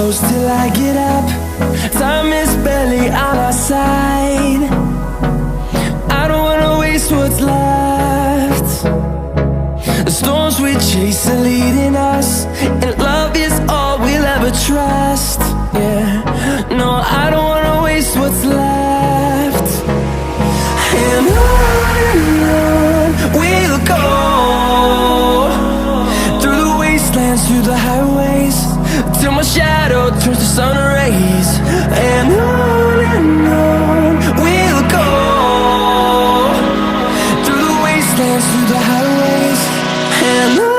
close till I get up. Time is barely on our side. I don't wanna waste what's left. The storms we chase are leading us, and love is all we'll ever trust. Yeah, no, I don't wanna waste what's left. And on we'll go, through the wastelands, through the highways, till my shadow turns to sun rays. And on we'll go, through the wastelands, through the highways, and on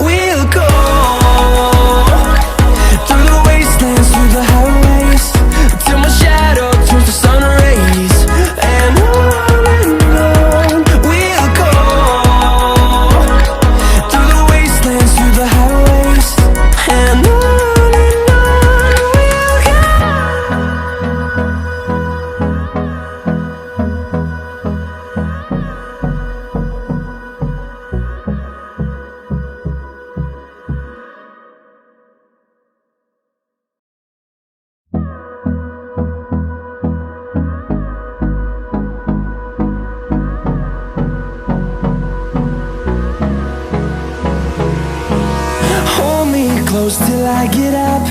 we'll go. Close till I get up.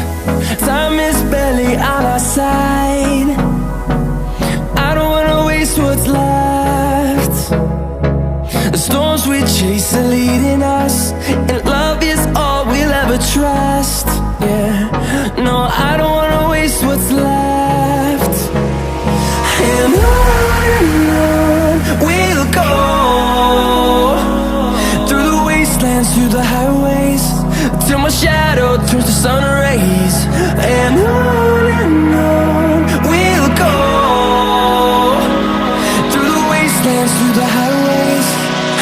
Time is barely on our side. I don't wanna waste what's left. The storms we chase are leading us, and love is all we'll ever trust. Yeah, no, I don't wanna waste what's left. And on we'll go, through the wastelands, through the highways, till my shadow turns to sun rays. And on we'll go, through the wastelands, through the highways,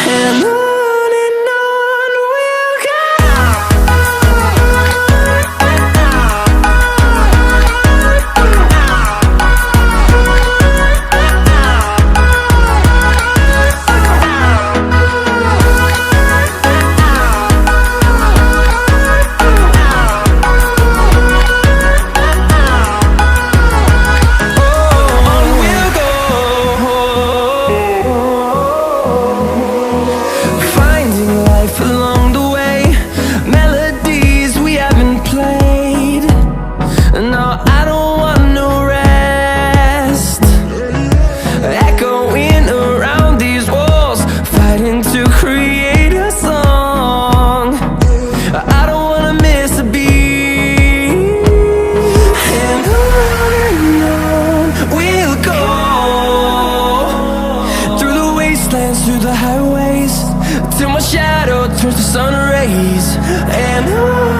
and on. till my shadow turns to sun rays. And on